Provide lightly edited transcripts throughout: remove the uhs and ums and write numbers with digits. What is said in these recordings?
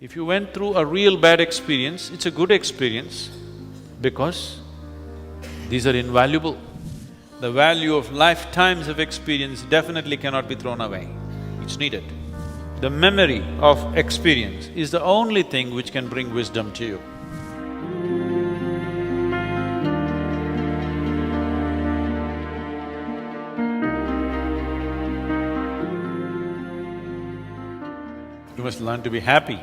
If you went through a real bad experience, it's a good experience because these are invaluable. The value of lifetimes of experience definitely cannot be thrown away, it's needed. The memory of experience is the only thing which can bring wisdom to you. You must learn to be happy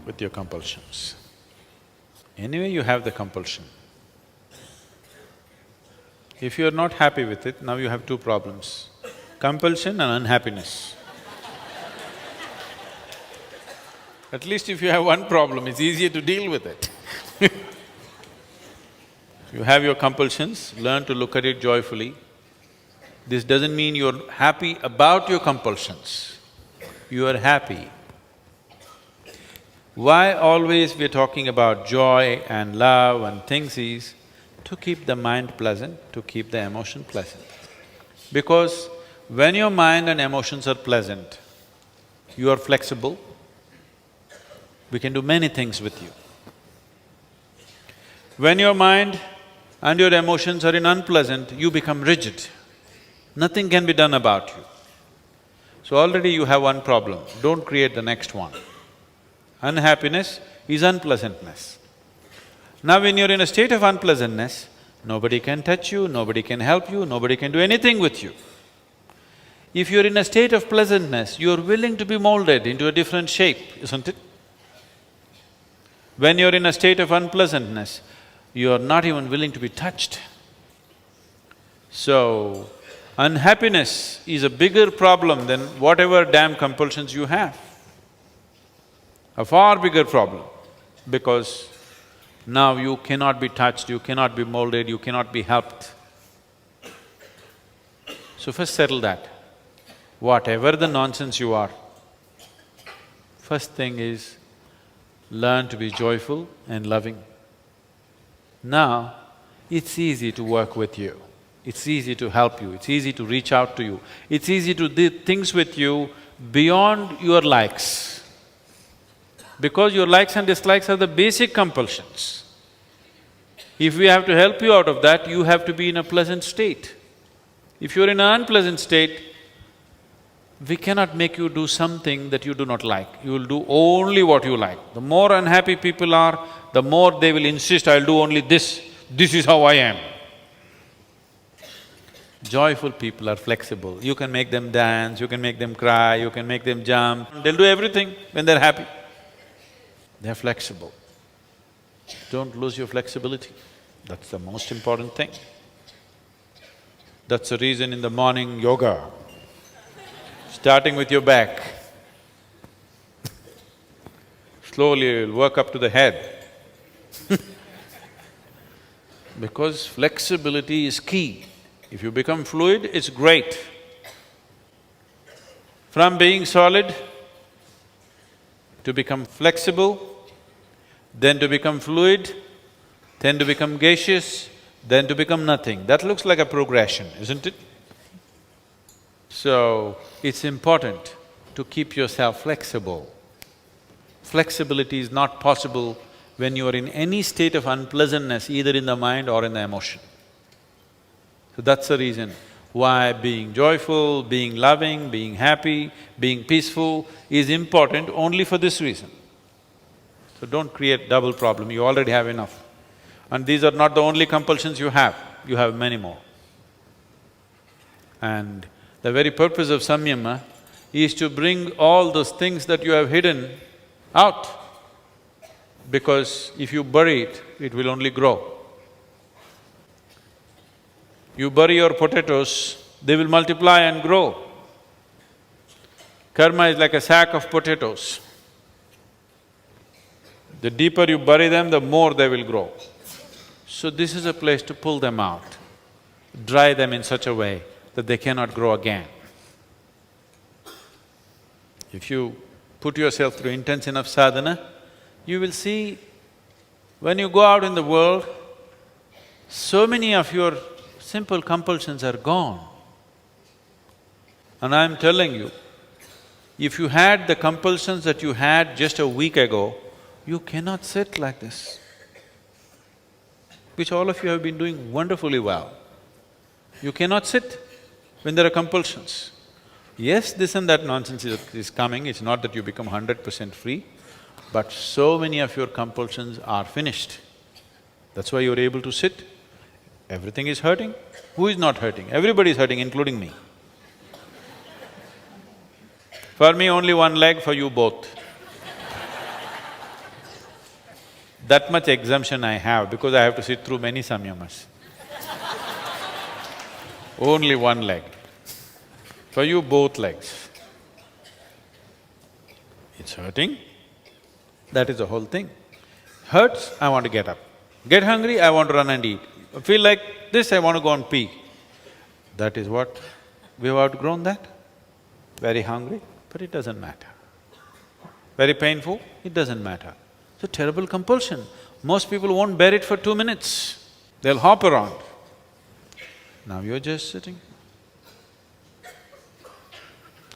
with your compulsions. Anyway, you have the compulsion. If you're not happy with it, now you have two problems, compulsion and unhappiness. At least if you have one problem, it's easier to deal with it. You have your compulsions, learn to look at it joyfully. This doesn't mean you're happy about your compulsions, you are happy. Why always we're talking about joy and love and things is to keep the mind pleasant, to keep the emotion pleasant. Because when your mind and emotions are pleasant, you are flexible, we can do many things with you. When your mind and your emotions are in unpleasant, you become rigid. Nothing can be done about you. So already you have one problem, don't create the next one. Unhappiness is unpleasantness. Now when you're in a state of unpleasantness, nobody can touch you, nobody can help you, nobody can do anything with you. If you're in a state of pleasantness, you're willing to be molded into a different shape, isn't it? When you're in a state of unpleasantness, you're not even willing to be touched. So, unhappiness is a bigger problem than whatever damn compulsions you have. A far bigger problem, because now you cannot be touched, you cannot be molded, you cannot be helped. So first settle that. Whatever the nonsense you are, first thing is learn to be joyful and loving. Now, it's easy to work with you, it's easy to help you, it's easy to reach out to you, it's easy to do things with you beyond your likes. Because your likes and dislikes are the basic compulsions. If we have to help you out of that, you have to be in a pleasant state. If you're in an unpleasant state, we cannot make you do something that you do not like. You will do only what you like. The more unhappy people are, the more they will insist, I'll do only this is how I am. Joyful people are flexible. You can make them dance, you can make them cry, you can make them jump. They'll do everything when they're happy. They're flexible. Don't lose your flexibility, that's the most important thing. That's the reason in the morning yoga, starting with your back, slowly you'll work up to the head. Because flexibility is key. If you become fluid, it's great. From being solid to become flexible, then to become fluid, then to become gaseous, then to become nothing. That looks like a progression, isn't it? So, it's important to keep yourself flexible. Flexibility is not possible when you are in any state of unpleasantness, either in the mind or in the emotion. So that's the reason why being joyful, being loving, being happy, being peaceful is important only for this reason. So don't create double problem, you already have enough. And these are not the only compulsions you have many more. And the very purpose of samyama is to bring all those things that you have hidden out. Because if you bury it, it will only grow. You bury your potatoes, they will multiply and grow. Karma is like a sack of potatoes. The deeper you bury them, the more they will grow. So this is a place to pull them out, dry them in such a way that they cannot grow again. If you put yourself through intense enough sadhana, you will see when you go out in the world, so many of your simple compulsions are gone. And I'm telling you, If you had the compulsions that you had just a week ago, you cannot sit like this, which all of you have been doing wonderfully well. You cannot sit when there are compulsions. Yes, this and that nonsense is coming, it's not that you become 100% free, but so many of your compulsions are finished. That's why you're able to sit. Everything is hurting. Who is not hurting? Everybody is hurting, including me. For me, only one leg, for you both. That much exemption I have because I have to sit through many samyamas. Only one leg. For you, both legs. It's hurting, that is the whole thing. Hurts, I want to get up. Get hungry, I want to run and eat. Feel like this, I want to go and pee. That is what… we've outgrown that. Very hungry, but it doesn't matter. Very painful, it doesn't matter. It's a terrible compulsion. Most people won't bear it for 2 minutes. They'll hop around. Now you're just sitting.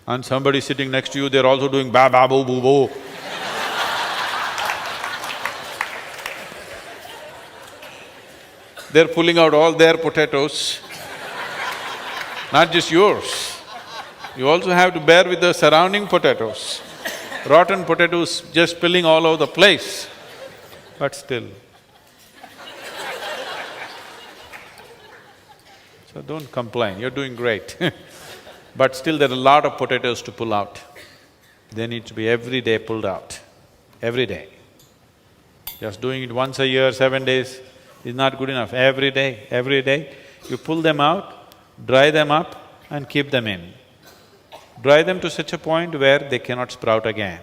And somebody sitting next to you, they're also doing ba ba boo boo boo. They're pulling out all their potatoes, not just yours. You also have to bear with the surrounding potatoes. Rotten potatoes just spilling all over the place, but still. So don't complain, you're doing great. But still there are a lot of potatoes to pull out. They need to be every day pulled out, every day. Just doing it once a year, 7 days is not good enough. Every day, you pull them out, dry them up and keep them in. Dry them to such a point where they cannot sprout again.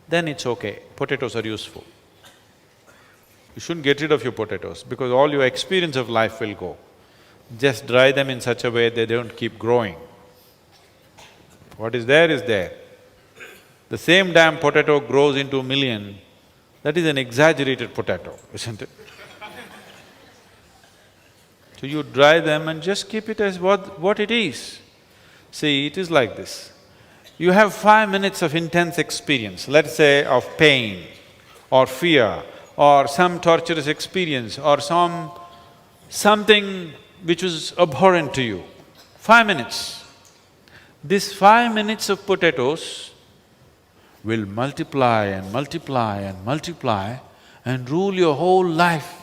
Then it's okay, potatoes are useful. You shouldn't get rid of your potatoes because all your experience of life will go. Just dry them in such a way they don't keep growing. What is there is there. The same damn potato grows into 1,000,000, that is an exaggerated potato, isn't it? So you dry them and just keep it as what it is. See, it is like this. You have 5 minutes of intense experience, let's say of pain or fear or some torturous experience or something which was abhorrent to you. 5 minutes. This 5 minutes of potatoes will multiply and multiply and multiply and rule your whole life.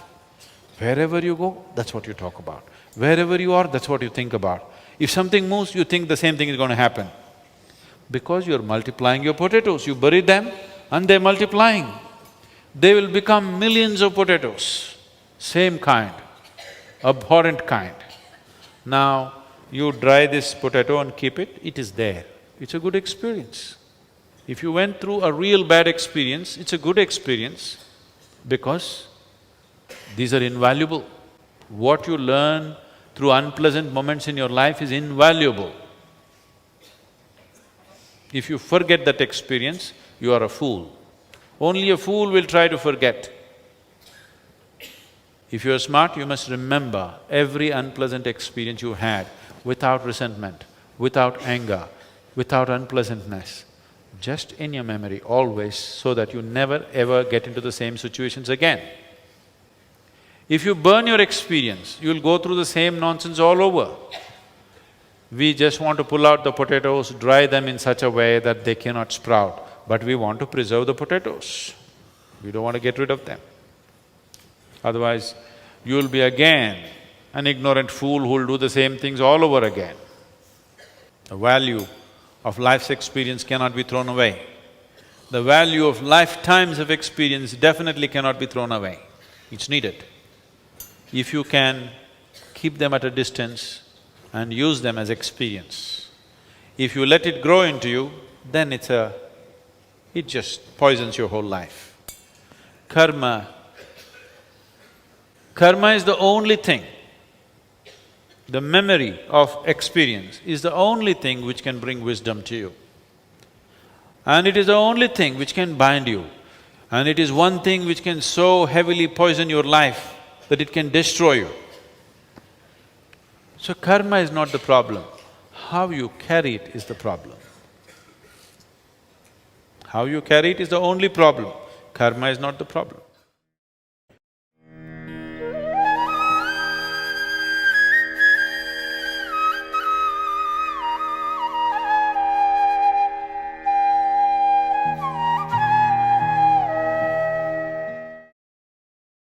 Wherever you go, that's what you talk about. Wherever you are, that's what you think about. If something moves, you think the same thing is going to happen. Because you're multiplying your potatoes, you bury them and they're multiplying. They will become millions of potatoes, same kind, abhorrent kind. Now, you dry this potato and keep it, it is there. It's a good experience. If you went through a real bad experience, it's a good experience because these are invaluable. What you learn through unpleasant moments in your life is invaluable. If you forget that experience, you are a fool. Only a fool will try to forget. If you are smart, you must remember every unpleasant experience you had without resentment, without anger, without unpleasantness, just in your memory always, so that you never ever get into the same situations again. If you burn your experience, you'll go through the same nonsense all over. We just want to pull out the potatoes, dry them in such a way that they cannot sprout, but we want to preserve the potatoes. We don't want to get rid of them. Otherwise, you'll be again an ignorant fool who'll do the same things all over again. The value of life's experience cannot be thrown away. The value of lifetimes of experience definitely cannot be thrown away. It's needed. If you can keep them at a distance and use them as experience. If you let it grow into you, then it just poisons your whole life. Karma is the only thing, the memory of experience is the only thing which can bring wisdom to you. And it is the only thing which can bind you. And it is one thing which can so heavily poison your life that it can destroy you. So karma is not the problem, how you carry it is the problem. How you carry it is the only problem. Karma is not the problem.